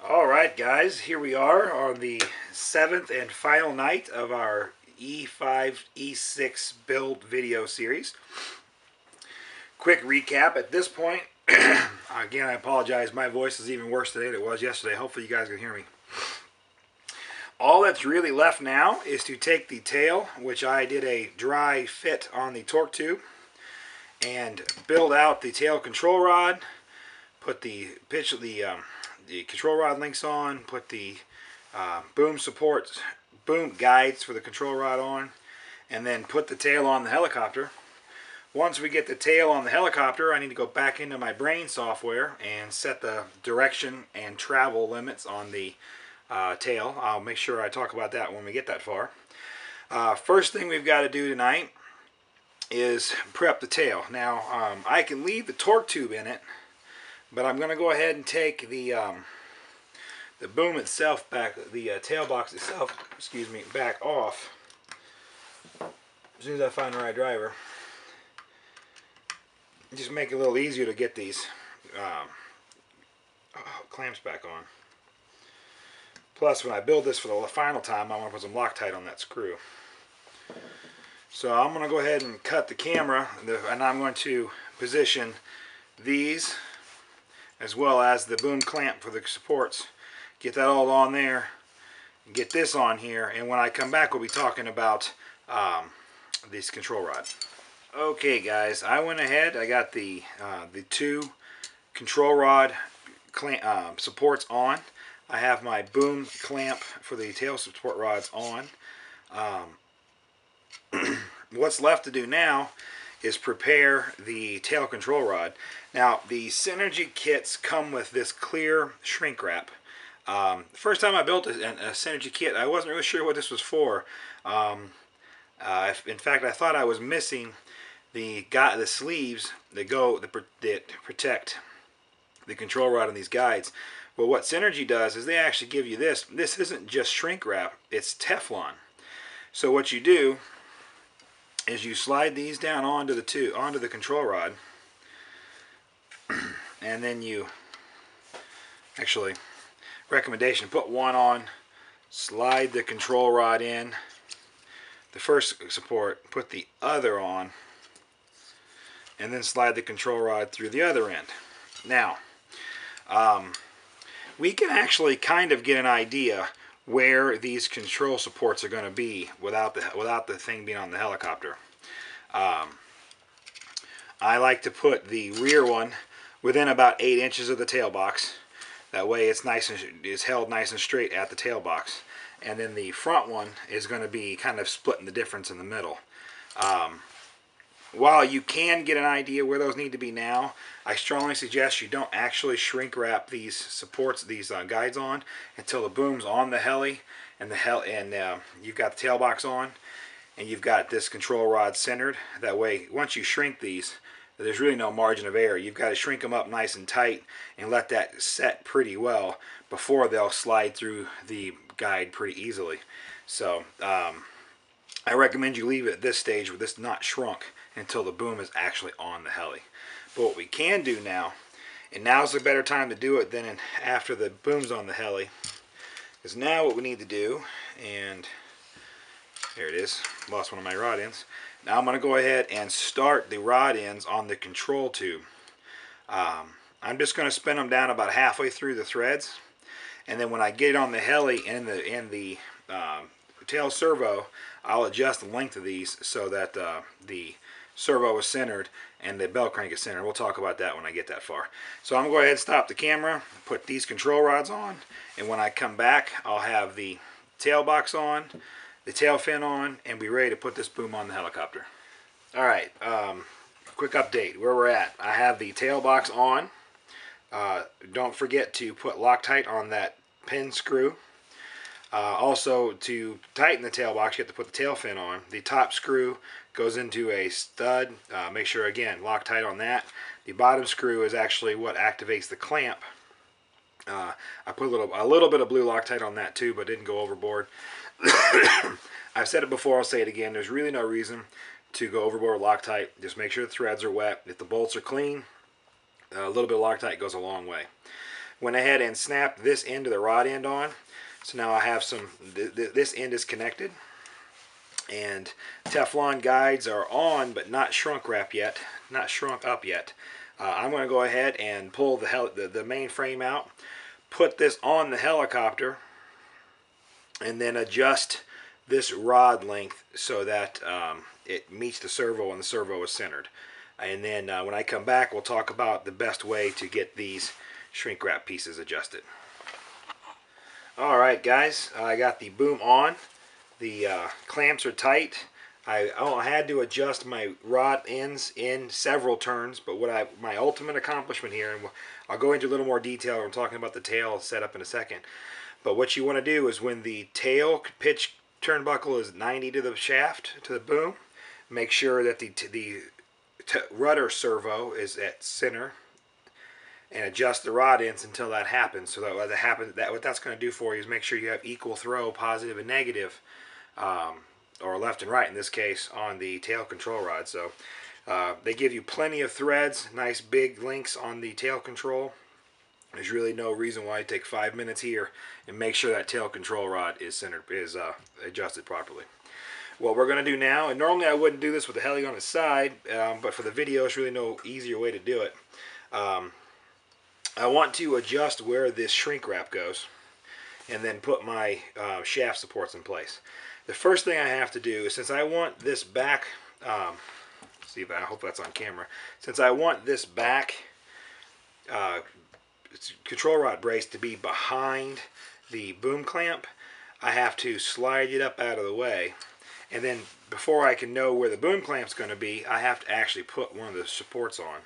Alright guys, here we are on the 7th and final night of our E5, E6 build video series. Quick recap at this point. Again, I apologize, my voice is even worse today than it was yesterday. Hopefully you guys can hear me. All that's really left now is to take the tail, which I did a dry fit on the torque tube, and build out the tail control rod, put the control rod links on, put the boom guides for the control rod on, and then put the tail on the helicopter. Once we get the tail on the helicopter, I need to go back into my brain software and set the direction and travel limits on the tail. I'll make sure I talk about that when we get that far. First thing we've got to do tonight is prep the tail. Now, I can leave the torque tube in it, but I'm going to go ahead and take the boom itself back, the tail box itself, excuse me, back off as soon as I find the right driver. Just make it a little easier to get these clamps back on. Plus, when I build this for the final time, I want to put some Loctite on that screw. So I'm going to go ahead and cut the camera, and I'm going to position these as well as the boom clamp for the supports. Get that all on there, get this on here, and when I come back we'll be talking about this control rod. Okay guys, I went ahead, I got the two control rod supports on. I have my boom clamp for the tail support rods on. What's left to do now is prepare the tail control rod. Now, the Synergy kits come with this clear shrink wrap. First time I built a Synergy kit, I wasn't really sure what this was for. In fact, I thought I was missing the sleeves that protect the control rod on these guides. But what Synergy does is they actually give you this. This isn't just shrink wrap, it's Teflon. So what you do is you slide these down onto the control rod, and then you actually, recommendation, put one on, slide the control rod in the first support, put the other on, and then slide the control rod through the other end. Now, we can actually kind of get an idea where these control supports are going to be without the thing being on the helicopter. I like to put the rear one within about 8 inches of the tail box. That way it's held nice and straight at the tail box. And then the front one is going to be kind of splitting the difference in the middle. While you can get an idea where those need to be now, I strongly suggest you don't actually shrink wrap these supports, these guides on, until the boom's on the heli, and you've got the tail box on, and you've got this control rod centered. That way, once you shrink these, there's really no margin of error. You've got to shrink them up nice and tight and let that set pretty well before they'll slide through the guide pretty easily. So I recommend you leave it at this stage with this not shrunk until the boom is actually on the heli. But what we can do now, and now's a better time to do it than after the boom's on the heli, is now what we need to do, and there it is, lost one of my rod ends. Now I'm going to go ahead and start the rod ends on the control tube. I'm just going to spin them down about halfway through the threads, and then when I get it on the heli and the tail servo, I'll adjust the length of these so that the servo is centered and the bell crank is centered. We'll talk about that when I get that far. So I'm going to go ahead and stop the camera, put these control rods on, and when I come back I'll have the tail box on, the tail fin on, and be ready to put this boom on the helicopter. Alright, quick update where we're at. I have the tail box on. Don't forget to put Loctite on that pin screw. Also, to tighten the tail box, you have to put the tail fin on. The top screw goes into a stud. Make sure, again, Loctite on that. The bottom screw is actually what activates the clamp. I put a little bit of blue Loctite on that too, but didn't go overboard. I've said it before, I'll say it again. There's really no reason to go overboard with Loctite. Just make sure the threads are wet. If the bolts are clean, a little bit of Loctite goes a long way. Went ahead and snapped this end of the rod end on. So now I have some, this end is connected. And Teflon guides are on, but not shrunk wrap yet, not shrunk up yet. I'm going to go ahead and pull the main frame out, put this on the helicopter, and then adjust this rod length so that it meets the servo and the servo is centered. And then when I come back, we'll talk about the best way to get these shrink wrap pieces adjusted. Alright guys, I got the boom on. The clamps are tight. I had to adjust my rod ends in several turns, but my ultimate accomplishment here, and I'll go into a little more detail when I'm talking about the tail setup in a second, but what you want to do is when the tail pitch turnbuckle is 90 to the shaft, to the boom, make sure that the rudder servo is at center, and adjust the rod ends until that happens. So that what that's going to do for you is make sure you have equal throw, positive and negative, or left and right in this case, on the tail control rod. So they give you plenty of threads, nice big links on the tail control. There's really no reason why you take 5 minutes here and make sure that tail control rod is centered, adjusted properly. What we're going to do now, and normally I wouldn't do this with the heli on its side, but for the video, it's really no easier way to do it. I want to adjust where this shrink wrap goes, and then put my shaft supports in place. The first thing I have to do is, since I want this back, see if I hope that's on camera. Since I want this back control rod brace to be behind the boom clamp, I have to slide it up out of the way. And then before I can know where the boom clamp's going to be, I have to actually put one of the supports on.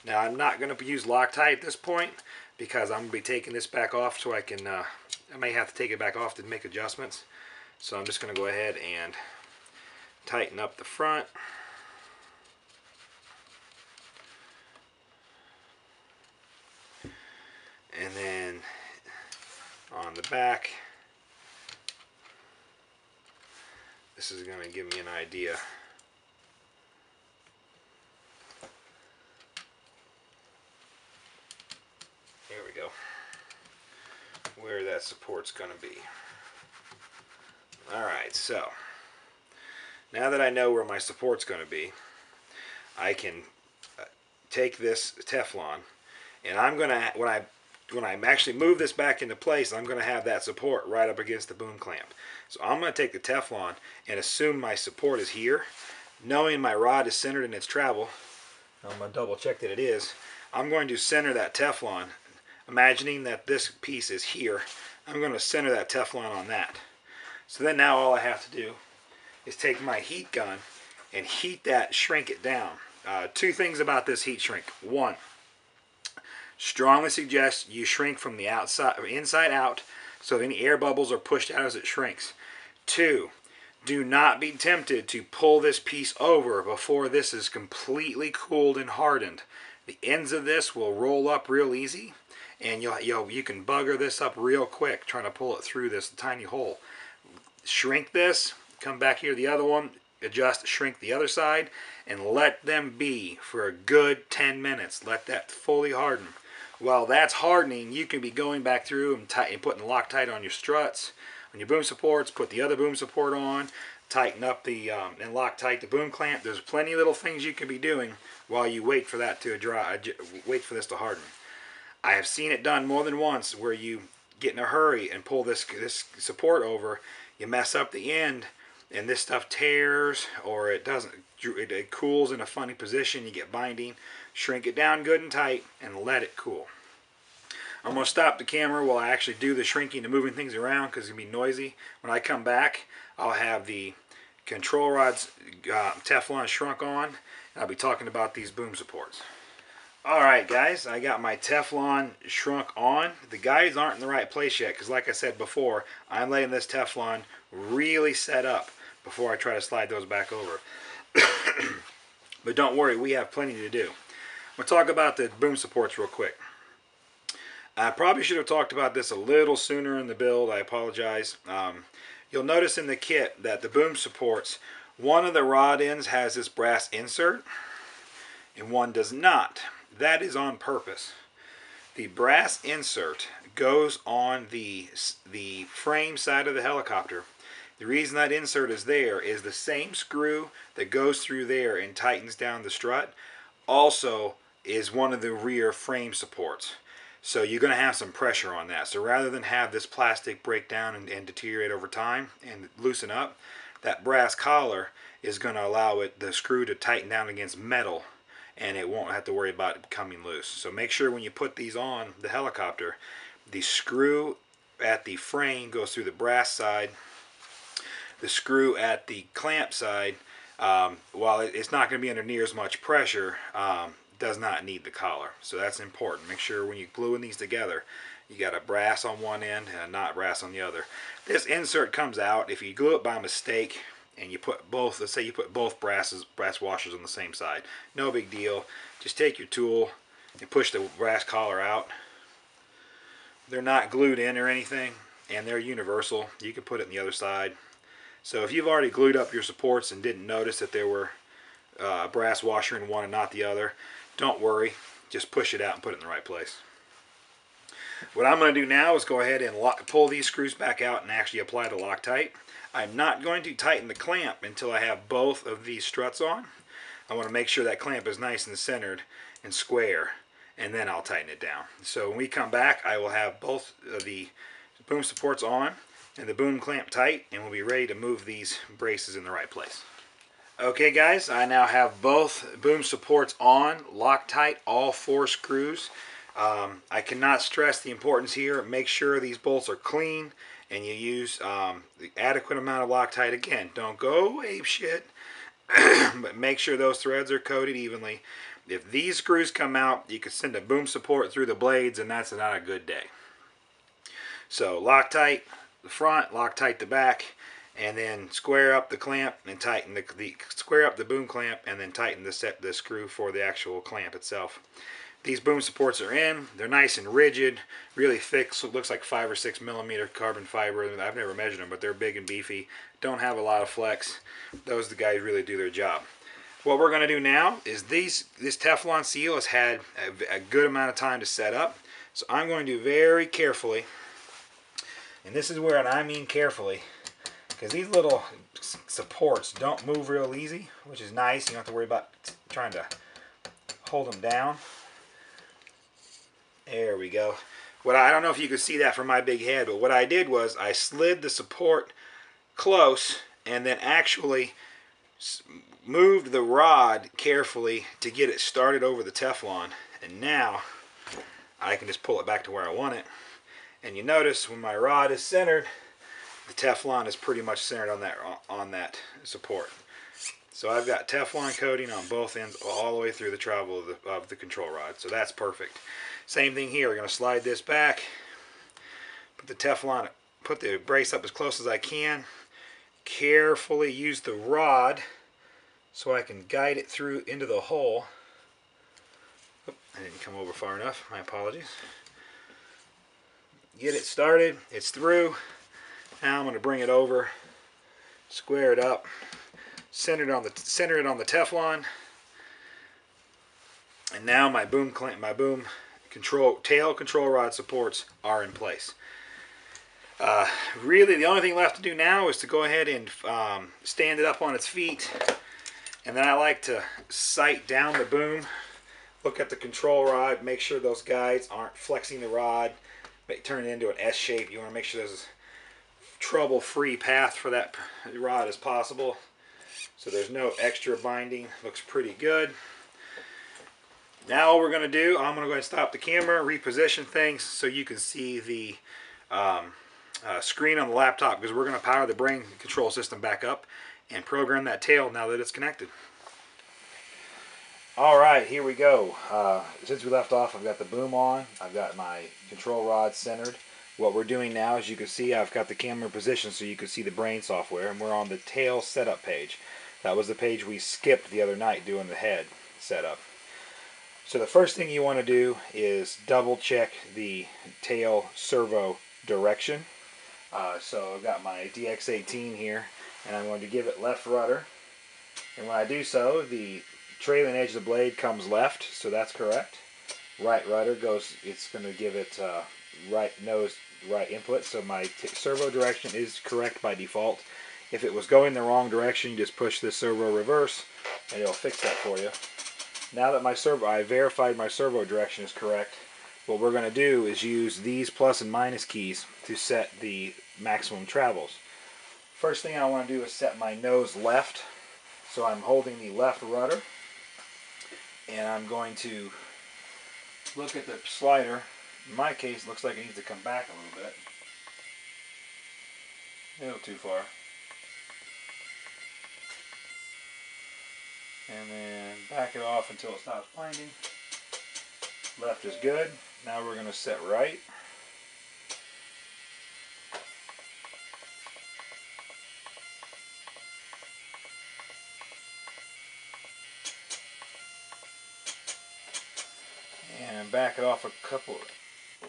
Now I'm not going to use Loctite at this point because I'm going to be taking this back off so I can, I may have to take it back off to make adjustments. So I'm just going to go ahead and tighten up the front. And then on the back, this is going to give me an idea. Here we go. Where that support's going to be. Alright, so now that I know where my support's going to be, I can take this Teflon, and I'm going to, when I actually move this back into place, I'm going to have that support right up against the boom clamp. So I'm going to take the Teflon and assume my support is here. Knowing my rod is centered in its travel, I'm going to double check that it is. I'm going to center that Teflon, imagining that this piece is here. I'm going to center that Teflon on that. So then now all I have to do is take my heat gun and heat that, shrink it down. Two things about this heat shrink. One, strongly suggest you shrink from the outside or inside out, so any air bubbles are pushed out as it shrinks. Two, do not be tempted to pull this piece over before this is completely cooled and hardened. The ends of this will roll up real easy, and you can bugger this up real quick trying to pull it through this tiny hole. Shrink this, come back here to the other one, adjust, shrink the other side, and let them be for a good 10 minutes. Let that fully harden. While that's hardening, you can be going back through and putting Loctite on your struts, on your boom supports, put the other boom support on, tighten up the and Loctite the boom clamp. There's plenty of little things you can be doing while you wait for that to dry, wait for this to harden. I have seen it done more than once where you get in a hurry and pull this support over, you mess up the end, and this stuff tears, or it doesn't, it cools in a funny position, you get binding. Shrink it down good and tight and let it cool. I'm going to stop the camera while I actually do the shrinking and moving things around because it's going to be noisy. When I come back, I'll have the control rods Teflon shrunk on, and I'll be talking about these boom supports. Alright guys, I got my Teflon shrunk on. The guides aren't in the right place yet because, like I said before, I'm letting this Teflon really set up before I try to slide those back over. But don't worry, we have plenty to do. We'll talk about the boom supports real quick. I probably should have talked about this a little sooner in the build. I apologize. You'll notice in the kit that the boom supports, one of the rod ends has this brass insert and one does not. That is on purpose. The brass insert goes on the frame side of the helicopter. The reason that insert is there is the same screw that goes through there and tightens down the strut also is one of the rear frame supports. So you're going to have some pressure on that. So rather than have this plastic break down and deteriorate over time and loosen up, that brass collar is going to allow the screw to tighten down against metal, and it won't have to worry about it becoming loose. So make sure when you put these on the helicopter, the screw at the frame goes through the brass side. The screw at the clamp side, while it's not going to be under near as much pressure, does not need the collar. So that's important. Make sure when you're gluing these together, you got a brass on one end and a not brass on the other. This insert comes out if you glue it by mistake and you put both, let's say you put both brass washers on the same side. No big deal. Just take your tool and push the brass collar out. They're not glued in or anything, and they're universal. You can put it on the other side. So if you've already glued up your supports and didn't notice that there were a brass washer in one and not the other, don't worry. Just push it out and put it in the right place. What I'm going to do now is go ahead and pull these screws back out and actually apply the Loctite. I'm not going to tighten the clamp until I have both of these struts on. I want to make sure that clamp is nice and centered and square, and then I'll tighten it down. So when we come back, I will have both of the boom supports on and the boom clamp tight, and we'll be ready to move these braces in the right place. Okay guys, I now have both boom supports on, Loctite, all 4 screws. I cannot stress the importance here. Make sure these bolts are clean and you use the adequate amount of Loctite. Again, don't go ape shit, but make sure those threads are coated evenly. If these screws come out, you could send a boom support through the blades, and that's not a good day. So Loctite the front, Loctite the back, and then square up the clamp and tighten square up the boom clamp, and then tighten the screw for the actual clamp itself. These boom supports are in. They're nice and rigid, really thick, so it looks like 5 or 6 millimeter carbon fiber. I've never measured them, but they're big and beefy. Don't have a lot of flex. Those the guys really do their job. What we're going to do now is this Teflon seal has had a good amount of time to set up. So I'm going to very carefully, and this is where I mean carefully, because these little supports don't move real easy, which is nice. You don't have to worry about trying to hold them down. There we go. I don't know if you could see that from my big head, but what I did was I slid the support close and then actually moved the rod carefully to get it started over the Teflon. And now I can just pull it back to where I want it. And you notice when my rod is centered, the Teflon is pretty much centered on that support. So I've got Teflon coating on both ends all the way through the travel of the control rod. So that's perfect. Same thing here. We're going to slide this back, put the Teflon, put the brace up as close as I can, carefully use the rod so I can guide it through into the hole. Oop, I didn't come over far enough. My apologies. Get it started. It's through. Now I'm going to bring it over, square it up, center it on the Teflon, and now my boom tail control rod supports are in place. Really, the only thing left to do now is to go ahead and stand it up on its feet, and then I like to sight down the boom, look at the control rod, make sure those guides aren't flexing the rod, turn it into an S shape. You want to make sure there's a trouble-free path for that rod as possible, so there's no extra binding. Looks pretty good. Now what we're going to do, I'm going to go ahead and stop the camera, reposition things so you can see the screen on the laptop, because we're going to power the brain control system back up and program that tail now that it's connected. Alright, here we go. Since we left off, I've got the boom on, I've got my control rod centered. What we're doing now, as you can see, I've got the camera positioned so you can see the brain software, and we're on the tail setup page. That was the page we skipped the other night doing the head setup. So the first thing you want to do is double check the tail servo direction. So I've got my DX18 here, and I'm going to give it left rudder. And when I do so, the trailing edge of the blade comes left, so that's correct. right rudder goes, it's going to give it right nose, right input. So my servo direction is correct by default. If it was going the wrong direction, you just push this servo reverse and it'll fix that for you. Now that I verified my servo direction is correct, what we're going to do is use these plus and minus keys to set the maximum travels. First thing I want to do is set my nose left. So I'm holding the left rudder, and I'm going to look at the slider. In my case, it looks like it needs to come back a little bit. A little too far. And then back it off until it stops binding. Left is good. Now we're going to set right. And back it off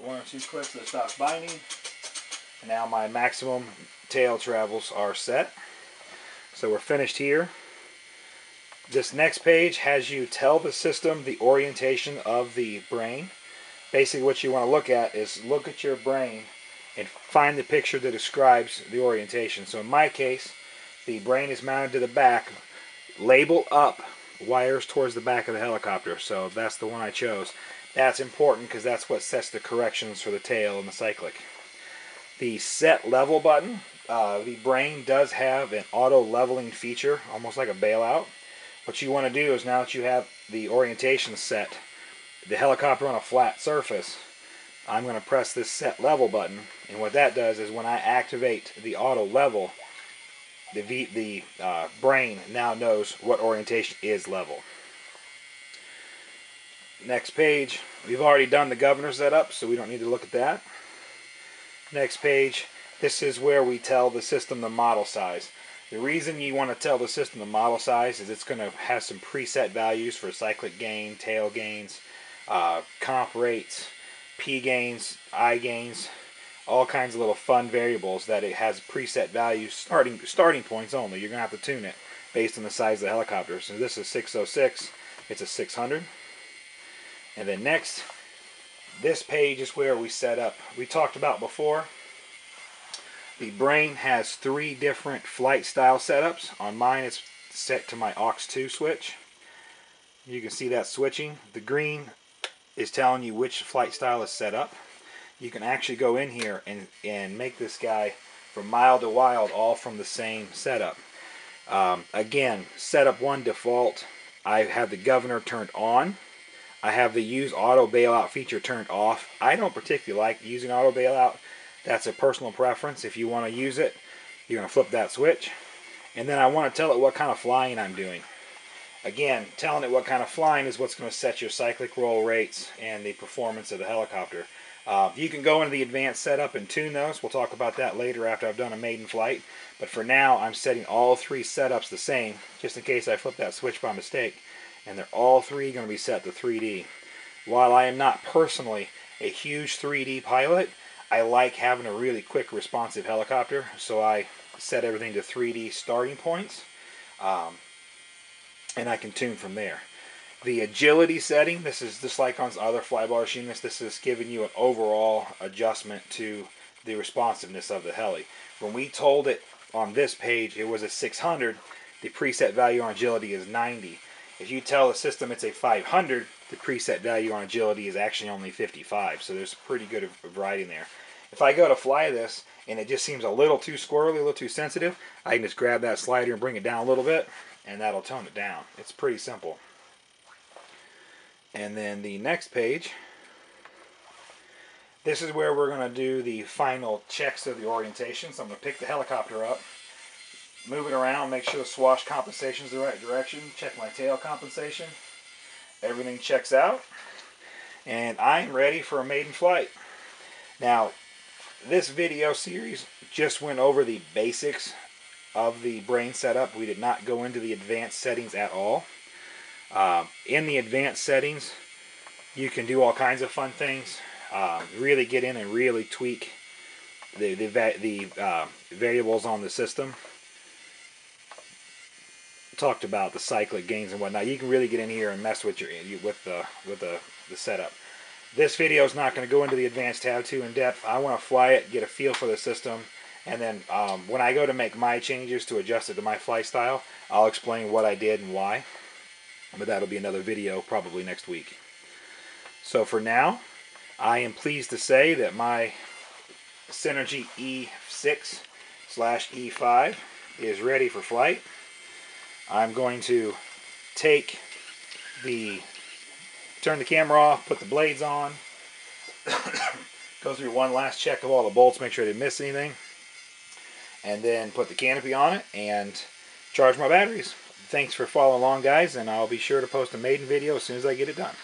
one or two clicks so it stops binding. And now my maximum tail travels are set. So we're finished here. This next page has you tell the system the orientation of the brain. Basically what you want to look at is look at your brain and find the picture that describes the orientation. So in my case, the brain is mounted to the back, label up, wires towards the back of the helicopter. So that's the one I chose. That's important because that's what sets the corrections for the tail and the cyclic. The set level button, the brain does have an auto leveling feature, almost like a bailout. What you want to do is now that you have the orientation set, the helicopter on a flat surface, I'm going to press this set level button, and what that does is when I activate the auto level, the brain now knows what orientation is level. Next page, we've already done the governor setup, so we don't need to look at that. Next page, this is where we tell the system the model size. The reason you want to tell the system the model size is it's going to have some preset values for cyclic gain, tail gains, comp rates, P gains, I gains, all kinds of little fun variables that it has preset values, starting points only. You're going to have to tune it based on the size of the helicopter. So this is 606, it's a 600. And then next, this page is where we set up. We talked about before, the brain has 3 different flight style setups. On mine it's set to my aux2 switch. You can see that switching. The green is telling you which flight style is set up. You can actually go in here and make this guy from mild to wild all from the same setup. Again, setup 1 default, I have the governor turned on. I have the use auto bailout feature turned off. I don't particularly like using auto bailout. That's a personal preference. If you want to use it, you're going to flip that switch. And then I want to tell it what kind of flying I'm doing. Again, telling it what kind of flying is what's going to set your cyclic roll rates and the performance of the helicopter. You can go into the advanced setup and tune those. We'll talk about that later after I've done a maiden flight. But for now, I'm setting all 3 setups the same, just in case I flip that switch by mistake. And they're all 3 going to be set to 3D. While I am not personally a huge 3D pilot, I like having a really quick responsive helicopter, so I set everything to 3D starting points, and I can tune from there. The agility setting, this is just like on other flybarless units, this is giving you an overall adjustment to the responsiveness of the heli. When we told it on this page it was a 600, the preset value on agility is 90. If you tell the system it's a 500, the preset value on agility is actually only 55, so there's pretty good variety in there. If I go to fly this and it just seems a little too squirrely, a little too sensitive, I can just grab that slider and bring it down a little bit, and that'll tone it down. It's pretty simple. And then the next page, this is where we're going to do the final checks of the orientation. So I'm going to pick the helicopter up, move it around, make sure the swash compensation is the right direction, check my tail compensation. Everything checks out, and I'm ready for a maiden flight. Now, this video series just went over the basics of the brain setup. We did not go into the advanced settings at all. In the advanced settings, you can do all kinds of fun things. Really get in and really tweak the variables on the system. Talked about the cyclic gains and whatnot. You can really get in here and mess with the setup. This video is not going to go into the advanced how-to in depth. I want to fly it, get a feel for the system, and then when I go to make my changes to adjust it to my flight style, I'll explain what I did and why. But that'll be another video probably next week. So for now, I am pleased to say that my Synergy E6/E5 is ready for flight. I'm going to turn the camera off, put the blades on, go through one last check of all the bolts, make sure I didn't miss anything, and then put the canopy on it and charge my batteries. Thanks for following along, guys, and I'll be sure to post a Maiden video as soon as I get it done.